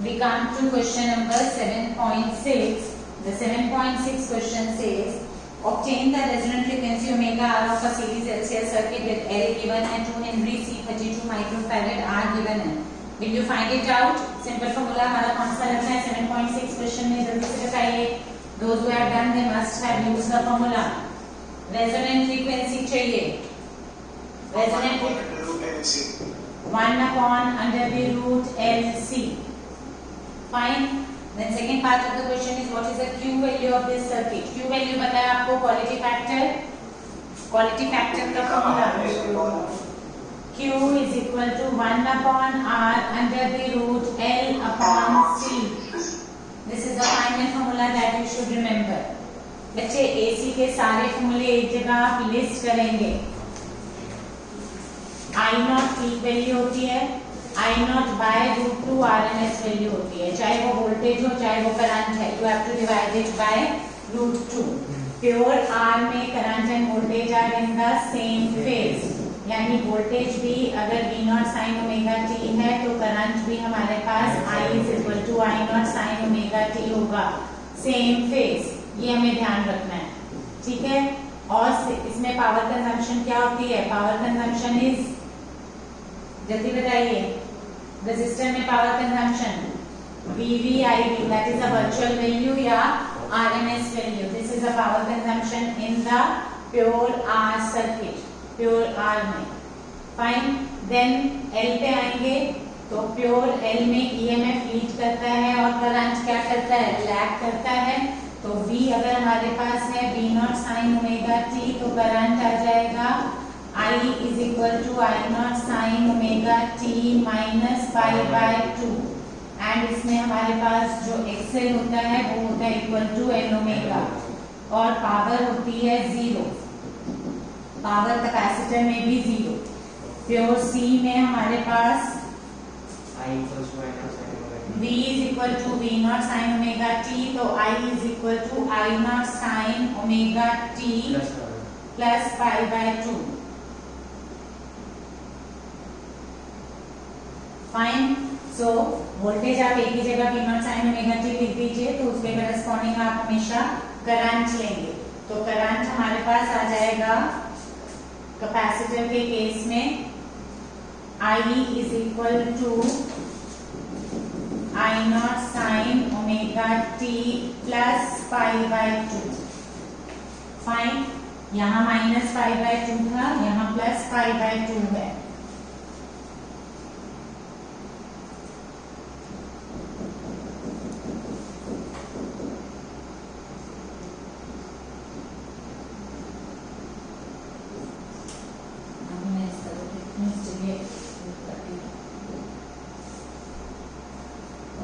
We come to question number 7.6. The 7.6 question says, obtain the resonant frequency omega R of a series LCR circuit with L given and 2 Henry C 32 microfarad R given है. Will you find it out? Simple formula हमारा कौन सा लगना है 7.6 question में, जल्दी से बताइए. Those who have done they must have used the formula. Resonant frequency चाहिए. Resonant frequency 1 upon under the root LC. Fine. Then second part of the question is what is the Q value of this circuit? Q value बताया आपको quality factor. Quality factor का formula Q is equal to 1 upon R under the root L upon C. This is the final formula that you should remember. बच्चे AC के सारे फॉर्मूले एक जगह आप लिस्ट करेंगे. I naught पीक वैल्यू होती है, I naught by root 2 RMS value होती है, चाहे वो वोल्टेज हो चाहे वो करंट है. You have to divide it by root 2. Pure R में current and voltage are in the same phase, यानी वोल्टेज भी अगर V naught sine omega t है तो करंट भी हमारे पास I is equal to I naught sine omega t होगा, सेम फेज. ये हमें ध्यान रखना है, ठीक है. और इसमें पावर कंजम्पशन क्या होती है? पावर कंजम्पशन इज, जल्दी बताइए, रेजिस्टर में power consumption VVIV, that is a virtual value या RMS value. This is a power consumption in the pure R circuit, pure R में. फाइन. देन L पे आएंगे तो प्योर L में EMF lead करता है और करंट क्या करता है? लैग करता है. तो V अगर हमारे पास है V naught sine omega t तो करंट आ जाएगा I is equal to I naught sine omega t minus pi by 2. And इसमें हमारे पास जो XL होता है वो होता है इक्वल टू L ओमेगा और पावर होती है 0. पावर कैपेसिटर में भी 0. प्योर C में हमारे पास V is equal to V naught sine omega t तो I is equal to I naught sine omega t plus pi by 2. Fine. So voltage आप एक ही जगह V naught sine omega t लिख दीजिए तो उसके करस्पॉन्डिंग आप हमेशा करंट लेंगे. तो करंट हमारे पास आ जाएगा कैपेसिटर के केस में I is equal to I naught sine omega t plus pi by 2. Fine. यहाँ माइनस पाई बाय 2 था, यहाँ प्लस पाई बाय 2 है.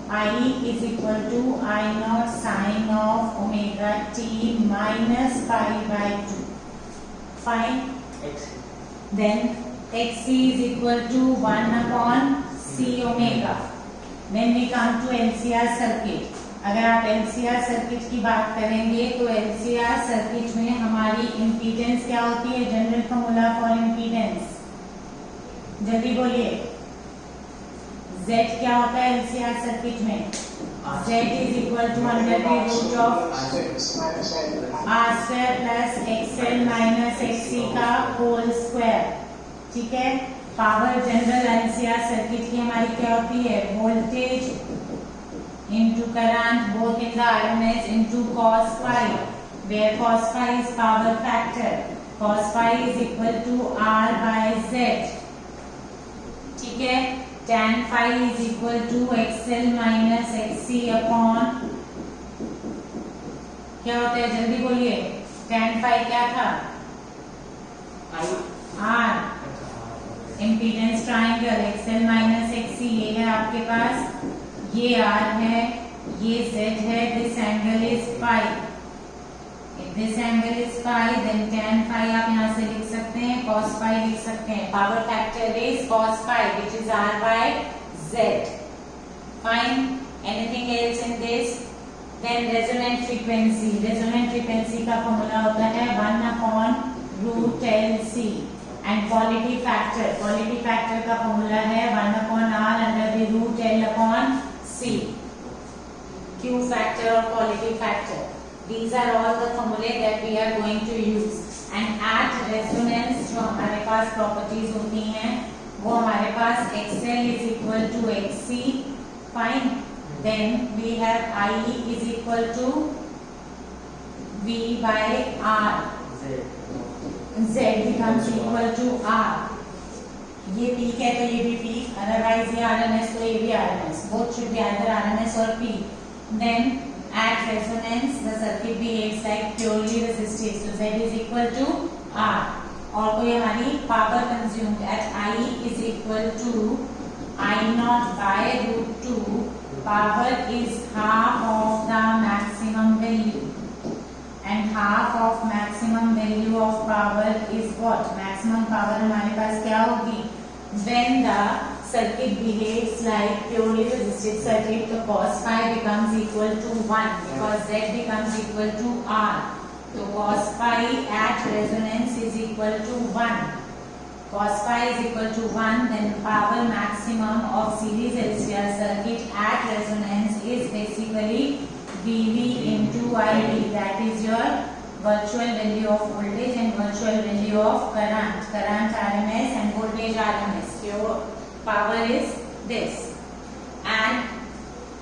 I is equal to I naught sine of omega t minus pi by 2. Fine. Then xc is equal to 1 upon c omega. Then we come to LCR circuit. अगर आप LCR circuit की बात करेंगे तो LCR circuit में हमारी impedance क्या होती है? जनरल फॉर्मूला फॉर इम्पीडेंस, जल्दी बोलिए. Z क्या होता है LCR सर्किट में? Z is equal to under the root of R square plus XL minus XC का होल स्क्वायर. ठीक है. पावर जनरल LCR सर्किट की हमारी क्या होती है? Voltage into current both in the RMS into cos phi, where cos phi is power factor. cos phi is equal to R by Z. ठीक है. tan phi is equal to XL minus XC upon, क्या होता है? जल्दी बोलिए. tan phi क्या था? R. Impedance triangle XL minus XC, ये है आपके पास, ये R है, ये Z है. This angle is phi. This angle is phi, then tan phi आप यहाँ से लिख सकते हैं, cos phi लिख सकते हैं. Power factor is cos phi, which is R by Z. Fine. Anything else in this? Then resonant frequency. Resonant frequency का फॉर्मूला होता है 1 upon root LC. And quality factor. Quality factor का formula है 1 upon R under the root L upon C. qualitative factor. These are all the formulae that we are going to use. And at resonance जो हमारे पास properties होती हैं वो हमारे पास XL is equal to XC, fine. Then we have IE is equal to V by R. Z becomes equal to R. ये peak है तो ये भी पीक, अदरवाइज ये RMS तो ये भी RMS. Both should be either RMS or peak. Then at resonance the circuit behaves like purely resistive. So Z is equal to R. और कोई हमारी power consumed at I is equal to I naught by root 2. Power is half of the maximum value. And half of maximum value of power is what? Maximum power हमारे पास क्या होगी? When the circuit behaves like purely resistive circuit, the cos phi becomes equal to 1 because Z becomes equal to R. So cos phi at resonance is equal to 1. Cos phi is equal to 1, then power maximum of series LCR circuit at resonance is basically VV into ID. That is your virtual value of voltage and virtual value of current. Current RMS and voltage RMS. Your power is this. And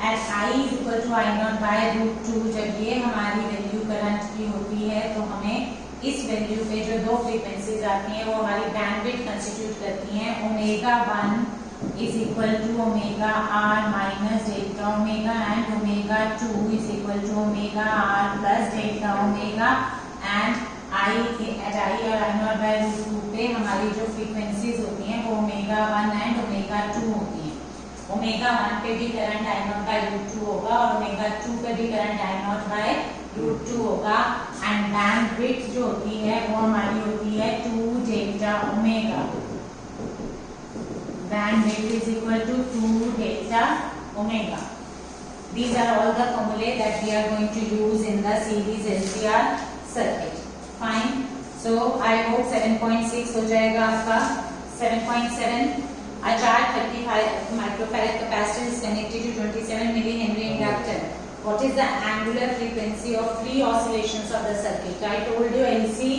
at I is equal to I naught by root 2, जब ये हमारी value current की होती है तो हमें इस value पे जो दो फ्रीक्वेंसीज आती हैं वो हमारी बैंडविड्थ कंस्टिट्यूट करती हैं. Omega 1 is equal to omega r minus delta omega and omega 2 is equal to omega r plus delta omega. And I at I और I naught by root 2 पे हमारी जो फ्रीक्वेंसीज होती हैं वो ओमेगा 1 एंड ओमेगा 2 होती हैं. Omega 1 पे भी current I naught by root 2 होगा और ओमेगा 2 पे भी current I naught by root 2 होगा. एंड बैंडविड्थ जो होती है वो हमारी होती है 2 delta omega. Bandwidth is equal to 2 delta omega. These are all the formulae that we are going to use in the series LCR circuit. Fine. So I hope 7.6 हो जाएगा आपका. 7.7. A charge 35 microfarad capacitor is connected to 27 millihenry inductor. What is the angular frequency of free oscillations of the circuit? I told you LC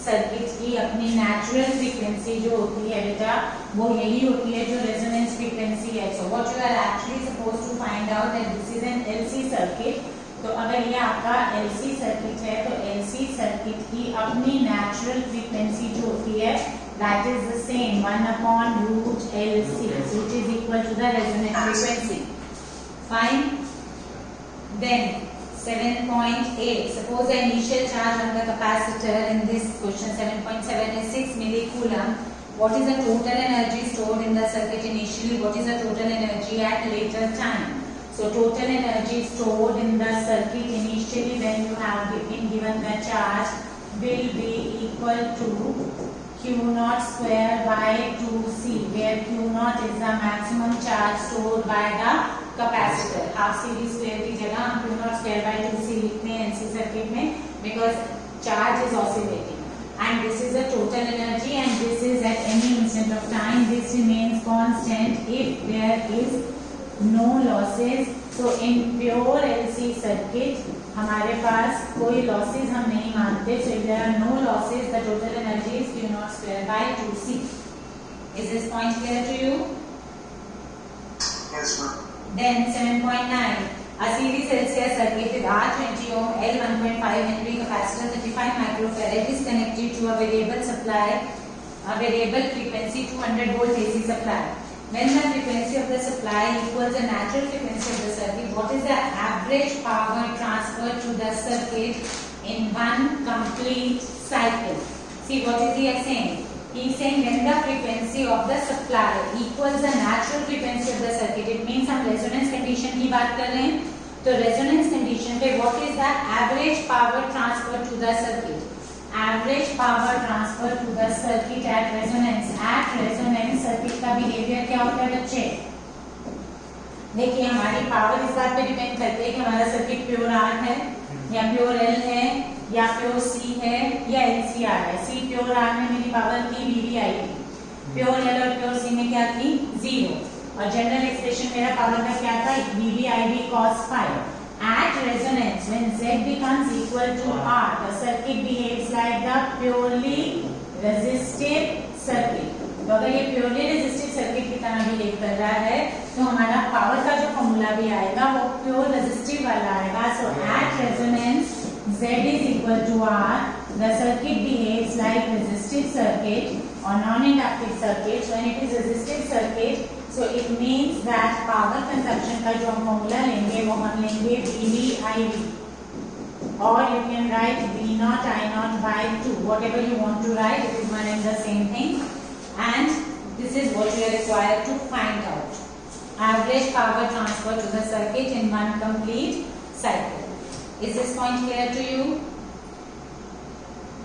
circuit की अपनी natural frequency जो होती है बेटा वो यही होती है जो रेजोनेंस फ्रीक्वेंसी है. So what you are actually supposed to find out that this is an LC circuit. तो अगर ये आपका एलसी सर्किट है तो एलसी सर्किट की अपनी नेचुरल फ्रीक्वेंसी जो होती है that is the same 1/√LC which is equal to the resonance frequency. Fine. Then 7.8. Suppose the initial charge on the capacitor in this question 7.7 is 6 millicoulomb. What is the total energy stored in the circuit initially? What is the total energy at later time? So total energy stored in the circuit initially when you have been given the charge will be equal to Q naught square by 2C, where Q naught is the maximum charge stored by the capacitor. Half series square की जगह हम Q naught square by 2C लिखते हैं NC circuit में because charge is oscillating. And this is the total energy and this is at any instant of time. This remains constant if there is no losses. So in pure LC circuit हमारे पास कोई losses हम नहीं मानते. So if there are no losses, the total energy is Q naught square by 2C. Is this point clear to you? Yes, ma'am. Then 7.9. A series LCR circuit with R20 ohm, L 1.5 Henry capacitor 35 microfarad is connected to a variable supply, a variable frequency 200 volt AC supply. When the frequency of the supply equals the natural frequency of the circuit, what is the average power transferred to the circuit in one complete cycle? See what is he saying? He is saying when the frequency of the supply equals the natural frequency of the circuit, it means हम resonance condition की बात कर रहे हैं. तो resonance condition पे what is the average power transfer to the circuit? Average power transfer to the circuit at resonance. At resonance circuit का behavior क्या होता है बच्चे? देखिए हमारी पावर इस बात पे डिपेंड करती है कि हमारा सर्किट प्योर आर है या प्योर एल है या प्योर सी है या एलसीआर है. सी प्योर आर में मेरी पावर थी वीवीआई थी, प्योर एल और प्योर सी में क्या थी 0 और जनरल एक्सप्रेशन मेरा पावर का क्या था वीवीआईडी cos phi. At resonance, when Z becomes equal to R, the circuit behaves like the purely resistive circuit. तो अगर ये purely resistive circuit की तरह behave कर रहा है, तो हमारा power का जो फॉर्मूला भी आएगा वो pure resistive वाला आएगा. So at resonance, Z is equal to R. The circuit behaves like resistive circuit or non-inductive circuit. So when it is resistive circuit, so it means that power consumption का जो हम formula लेंगे वो हम लेंगे VV/IV, or you can write V0I0 by 2, whatever you want to write, it is one and the same thing. And this is what you are required to find out. Average power transfer to the circuit in one complete cycle. Is this point clear to you?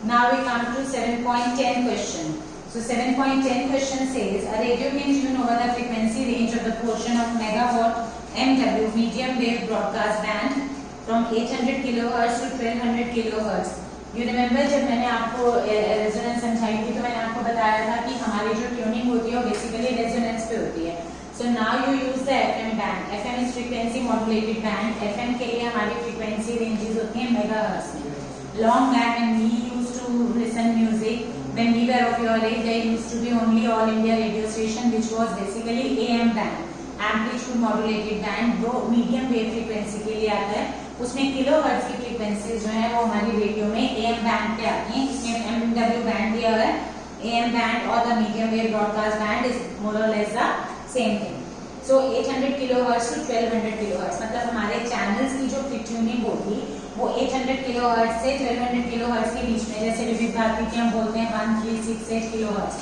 Now we come to 7.10 question. So 7.10 question says a radio can tune over the frequency range of the portion of megawatt MW medium wave broadcast band from 800 kilohertz to 1200 kilohertz. You remember जब मैंने आपको resonance समझाई थी तो मैंने आपको बताया था कि हमारी जो ट्यूनिंग होती है वो बेसिकली रेजोनेंस पे होती है. So now you use the FM band. FM is frequency modulated band. FM के लिए हमारी frequency ranges होती हैं megahertz में. Long back when we used to listen music, when we were of your age, there used to be only All India radio station which was basically AM band, amplitude modulated band. जो medium wave frequency के लिए आता है उसमें kilohertz की frequencies जो है वो हमारी रेडियो में AM बैंड पे आती हैं. इसमें MW बैंड दिया हुआ है. AM बैंड और the medium wave broadcast band is more or less the same thing. So 800 kilohertz to 1200 kilohertz मतलब हमारे चैनल्स की जो ट्यूनिंग होगी वो 800 किलोहर्ट्ज से 1200 किलोहर्ट्ज के बीच में, जैसे विविध भारती की हम बोलते हैं 1368 किलोहर्ट्ज,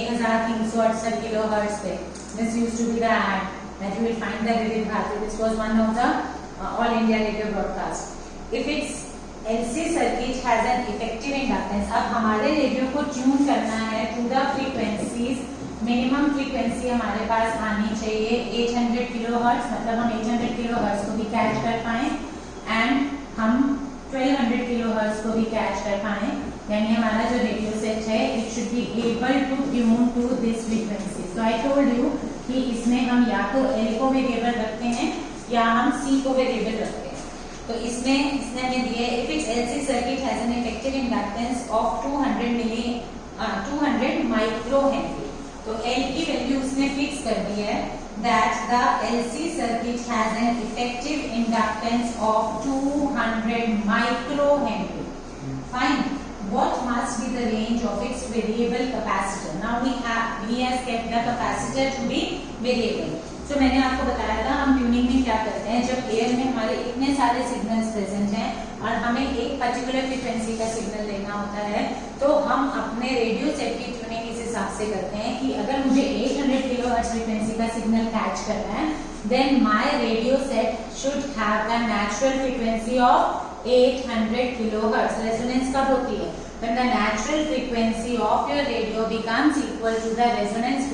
1368 किलोहर्ट्ज पे. This used to be the ad that you will find the Vividh Bharati. This was one of the All India radio broadcast. If its LC circuit has an effective inductance, अब हमारे रेडियो को tune करना है to the frequencies, minimum frequency हमारे पास आनी चाहिए 800 kilohertz, मतलब हम 800 किलोहर्ट्ज को भी कैच कर पाए एंड हम 1200 किलोहर्ट्ज को भी कैच कर पाए. यानी हमारा जो रेडियो सेट है it should be able to tune to this frequency. So I told you कि इसमें हम या तो L को वेरिएबल रखते हैं या हम C को वेरिएबल रखते हैं. तो इसने हमें दिया है if it's LC circuit has an effective inductance of 200 micro Henry. तो L की वैल्यू उसने फिक्स कर दी है that the LC circuit has an effective inductance of 200 micro Henry. Fine. What must be the range of its variable capacitor? Now we have kept the capacitor to be variable. तो मैंने आपको बताया था हम tuning में क्या करते हैं, जब एयर में हमारे इतने सारे सिग्नल्स प्रेजेंट हैं और हमें एक पर्टिकुलर फ्रीक्वेंसी का सिग्नल लेना होता है तो हम अपने रेडियो सेट की ट्यूनिंग इस हिसाब से करते हैं कि अगर मुझे 800 किलोहर्ट्ज फ्रीक्वेंसी का सिग्नल कैच करना है then my radio set should have the natural frequency of 800 kilohertz. Resonance कब होती है? When the natural frequency of your radio becomes equal to the resonance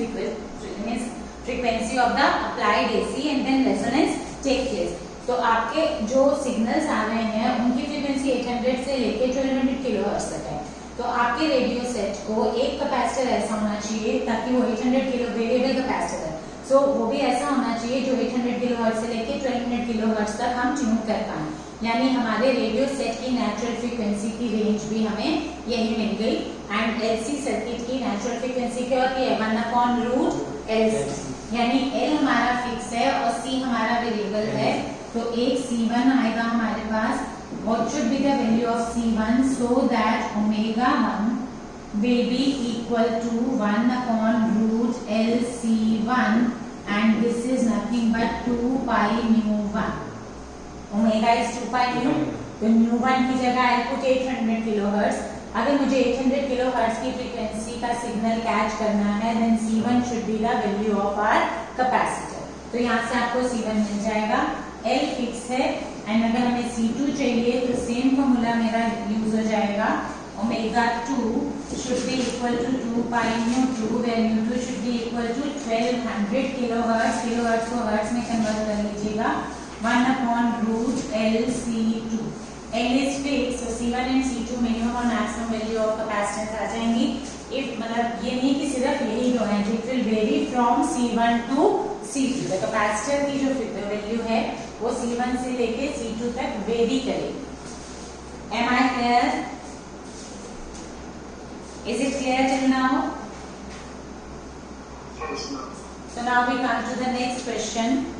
frequency of the applied AC and then resonance take place. तो आपके जो signals आ रहे हैं उनकी frequency 800 से लेके 1200 किलोहर्ट्ज तक है. तो आपके रेडियो सेट को एक कैपेसिटर ऐसा होना चाहिए ताकि वो 800 किलो वेरिएबल कैपेसिटर है. सो वो भी ऐसा होना चाहिए जो 800 किलोहर्ट्ज से लेके 1200 किलोहर्ट्ज तक हम ट्यून कर पाएं. यानी हमारे रेडियो सेट की नेचुरल फ्रीक्वेंसी की रेंज भी हमें यही मिल गई. एंड LC सर्किट की नेचुरल फ्रीक्वेंसी क्या होती है? 1/√LC. यानी L हमारा फिक्स है और C हमारा वेरिएबल है. तो एक C1 आएगा हमारे पास. What should be the value of C1 so that ω1 will be equal to 1/√LC1 and this is nothing but 2 pi nu1. Omega is 2 pi nu. तो nu1 की जगह आई पुट 800 किलोहर्ट्ज. अगर मुझे 800 किलोहर्ट्ज की frequency का signal catch करना है then C1 should be the value of our capacitor. तो यहाँ से आपको C1 मिल जाएगा. L फिक्स है एंड अगर हमें C2 चाहिए तो सेम फॉर्मूला मेरा यूज हो जाएगा. Omega 2 should be equal to 2 pi nu2 where nu2 should be equal to 1200 kilohertz. Kilohertz को हर्ट्ज में कन्वर्ट कर लीजिएगा. 1/√LC2. L is fixed, so C1 and C2 minimum और maximum value of capacitance आ जाएंगी. If मतलब ये नहीं कि सिर्फ यही दो हैं, it will vary from C1 to C2. The capacitor की जो वैल्यू है वो C1 से लेके C2 तक वेरी करेगी। Am I clear? Is it clear till now? So now we come to the next question.